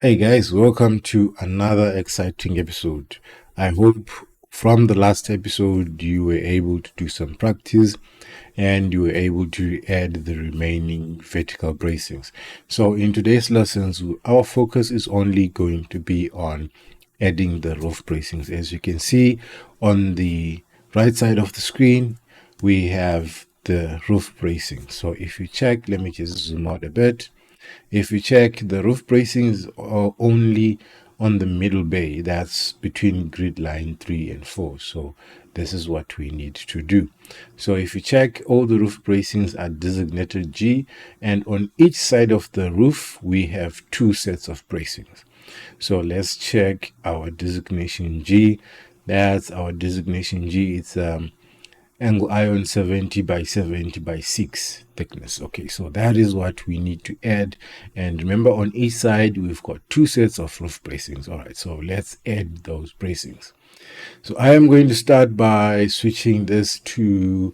Hey guys, welcome to another exciting episode. I hope from the last episode you were able to do some practice and you were able to add the remaining vertical bracings. So in today's lessons, our focus is only going to be on adding the roof bracings. As you can see on the right side of the screen, we have the roof bracing. So if you check, let me just zoom out a bit. If you check, the roof bracings are only on the middle bay, that's between grid line 3 and 4. So this is what we need to do. So if you check, all the roof bracings are designated G, and on each side of the roof we have two sets of bracings. So let's check our designation G. That's our designation G. It's angle iron 70 by 70 by 6 thickness. Okay, so that is what we need to add. And remember, on each side we've got two sets of roof bracings. All right, so let's add those bracings. So I am going to start by switching this to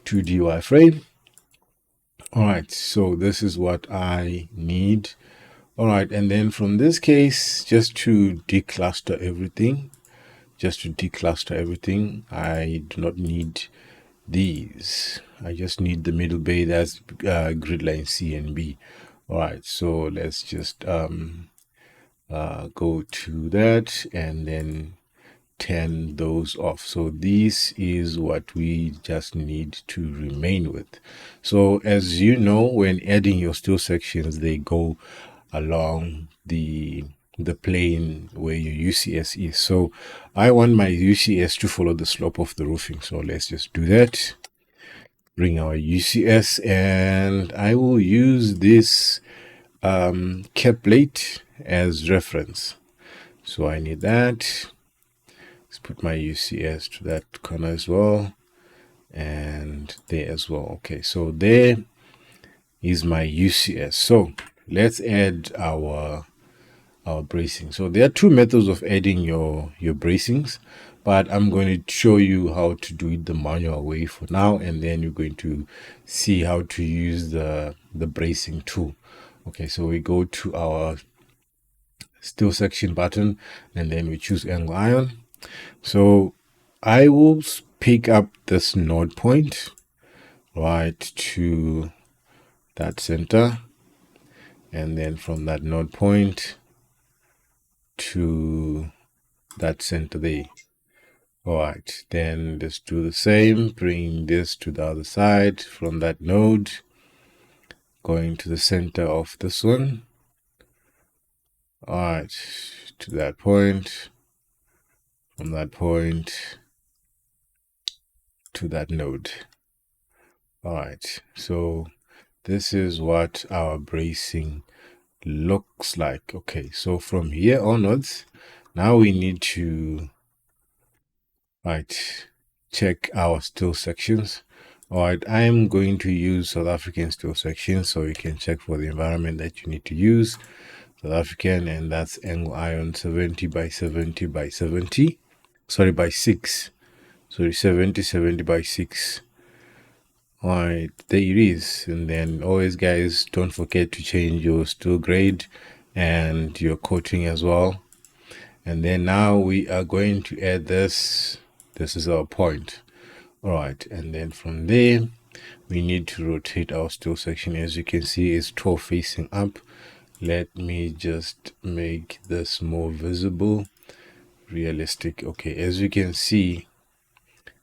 2D wireframe. All right, so this is what I need. All right, and then from this case, just to decluster everything, I do not need these. I just need the middle bay, that's grid line C and B. All right, so let's just go to that and then turn those off. So this is what we just need to remain with. So as you know, when adding your steel sections, they go along the plane where your UCS is. So I want my UCS to follow the slope of the roofing. So let's just do that. Bring our UCS, and I will use this cap plate as reference. So I need that. Let's put my UCS to that corner as well, and there as well. Okay, so there is my UCS. So let's add our bracing. So there are two methods of adding your bracings, but I'm going to show you how to do it the manual way for now, and then you're going to see how to use the bracing tool. Okay, so we go to our steel section button and then we choose angle iron. So I will pick up this node point right to that center, and then from that node point to that center there. All right, then let's do the same. Bring this to the other side from that node, going to the center of this one. All right, to that point, from that point to that node. All right, so this is what our bracing looks like. Okay, so from here onwards, now we need to check our steel sections. All right, I'm going to use South African steel sections, so you can check for the environment that you need to use. South African, and that's angle iron 70 by 70 by 70. Sorry, by 6. Sorry, 70 by 6. All right, there it is. And then always, guys, don't forget to change your steel grade and your coating as well. And then now we are going to add this. This is our point. All right, and then from there we need to rotate our steel section. As you can see, it's toe facing up. Let me just make this more visible, realistic. Okay, as you can see,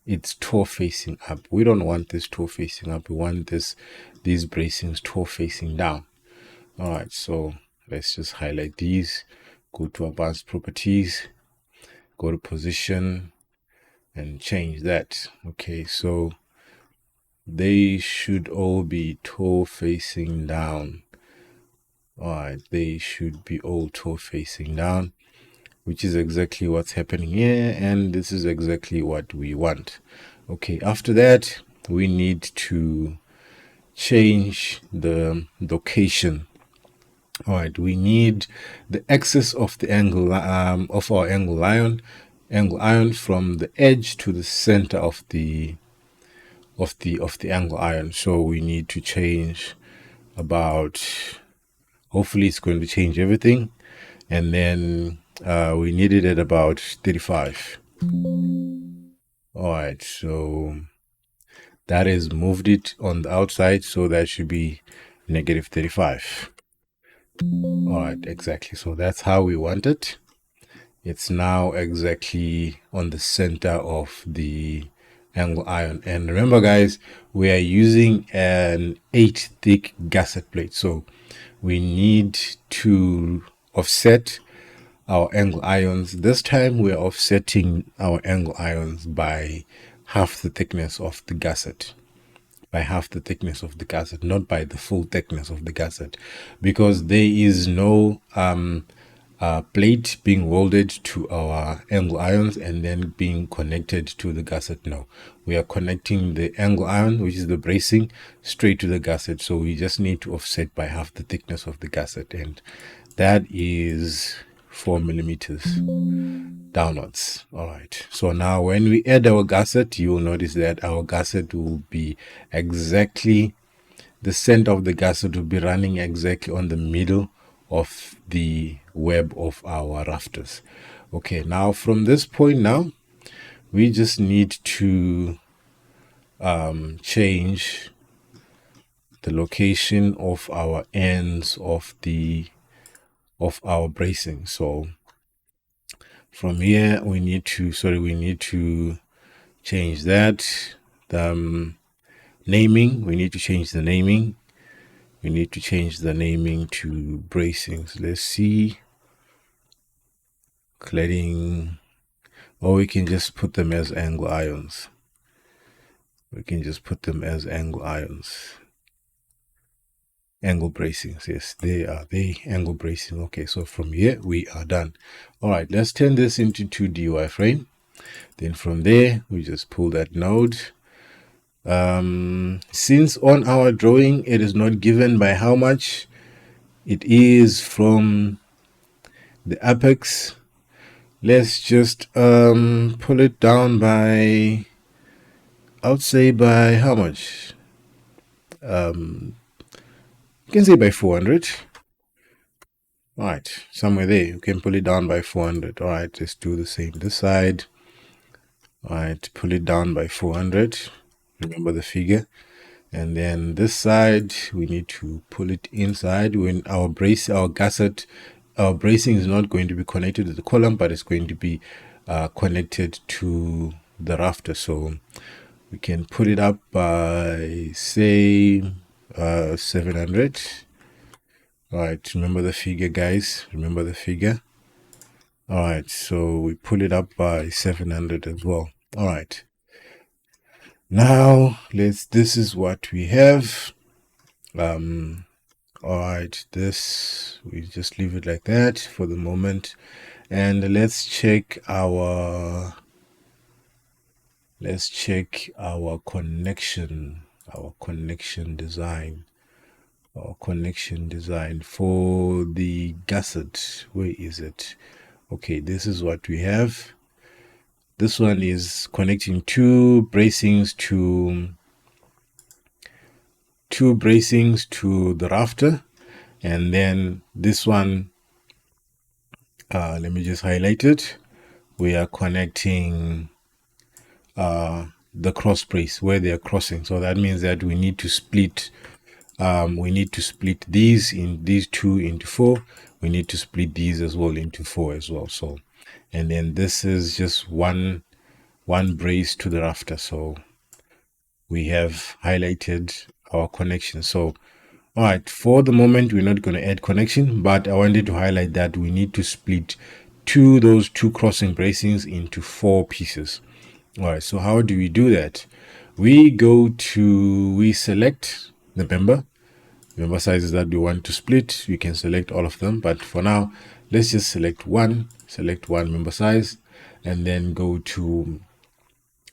it's toe facing up. We don't want this toe facing up. We want these bracings toe facing down. All right, so let's just highlight these, go to advanced properties, go to position, and change that. Okay, so they should all be toe facing down. All right, they should be all toe facing down, which is exactly what's happening here, and this is exactly what we want. Okay, after that we need to change the location. All right, we need the axis of the angle of our angle iron from the edge to the center of the angle iron. So we need to change about, hopefully it's going to change everything. and then we need it at about 35. All right, so that is moved it on the outside, so that should be negative 35. All right, exactly. So that's how we want it. It's now exactly on the center of the angle iron. And remember, guys, we are using an 8 thick gusset plate. So we need to offset our angle irons. This time we are offsetting our angle irons by half the thickness of the gusset. By half the thickness of the gusset, not by the full thickness of the gusset, because there is no plate being welded to our angle irons and then being connected to the gusset. No, we are connecting the angle iron, which is the bracing, straight to the gusset. So we just need to offset by half the thickness of the gusset, and that is 4 millimeters downwards. All right, so now when we add our gusset, you will notice that our gusset will be exactly, the center of the gusset will be running exactly on the middle of the web of our rafters. Okay, now from this point now, we just need to change the location of our ends of our bracing. So from here we need to change that. The naming, we need to change the naming. We need to change the naming to bracings. Let's see. Cladding, or we can just put them as angle irons. Angle bracings. Yes, they are the angle bracing. Okay, so from here we are done. All right, let's turn this into 2D wireframe. Then from there we just pull that node. Since on our drawing it is not given by how much, it is from the apex. Let's just pull it down by, I would say by how much? You can say by 400. All right, somewhere there. You can pull it down by 400. All right, let's do the same this side. All right, pull it down by 400. Remember the figure. And then this side, we need to pull it inside. When our gusset, our bracing is not going to be connected to the column, but it's going to be connected to the rafter. So we can put it up by, say, 700. All right, remember the figure, guys. Remember the figure. All right, so we pull it up by 700 as well. All right. Now this is what we have. All right, this, we just leave it like that for the moment, and let's check our connection design for the gusset. Where is it? Okay, this is what we have. This one is connecting two bracings to the rafter, and then this one, let me just highlight it. We are connecting the cross brace where they are crossing. So that means that we need to split these two into 4. We need to split these as well into 4 as well. So, and then this is just one brace to the rafter. So we have highlighted our connection. So all right, for the moment we're not going to add connection, but I wanted to highlight that we need to split those two crossing bracings into 4 pieces. All right, so how do we do that? We select the member sizes that we want to split. You can select all of them, but for now let's just select one member size, and then go to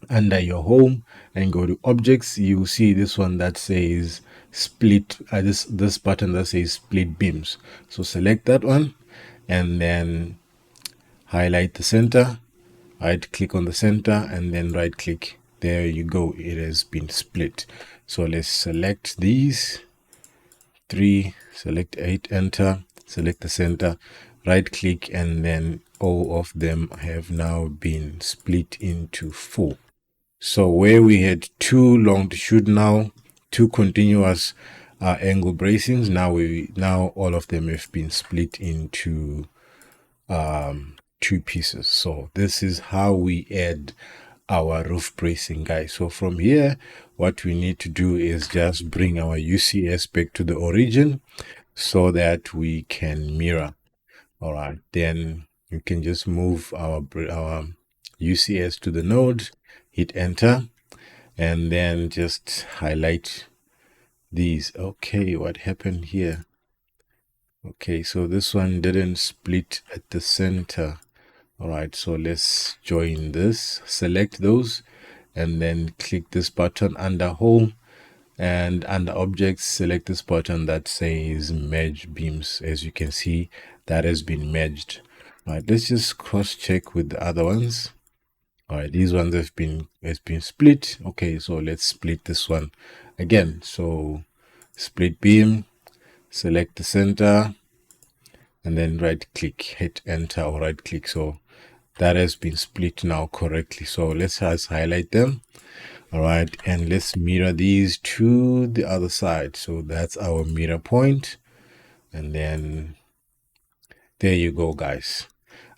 under your home and go to objects. You see this one that says split, this button that says split beams. So select that one and then highlight the center, right click on the center, and then right click. There you go, it has been split. So let's select these 3, select 8, enter, select the center, right click, and then all of them have now been split into 4. So where we had 2 longitude, now 2 continuous angle bracings, now all of them have been split into 2 pieces. So this is how we add our roof bracing, guys. So from here, what we need to do is just bring our UCS back to the origin so that we can mirror. All right, then you can just move our UCS to the node, hit enter, and then just highlight these. Okay, what happened here? Okay, so this one didn't split at the center. All right, so let's join this, select those, and then click this button under home, and under objects, select this button that says merge beams. As you can see, that has been merged. All right, let's just cross check with the other ones. All right, these ones has been split. Okay, so let's split this one again. So split beam, select the center, and then right click, hit enter, or right click. So that has been split now correctly. So let's just highlight them. All right, and let's mirror these to the other side. So that's our mirror point, and then there you go, guys.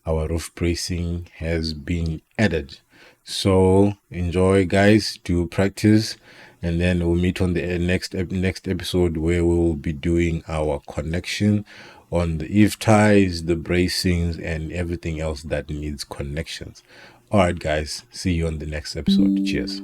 Our roof bracing has been added. So enjoy, guys, do practice, and then we'll meet on the next episode where we will be doing our connection on the eave ties, the bracings, and everything else that needs connections. All right, guys, see you on the next episode. Cheers.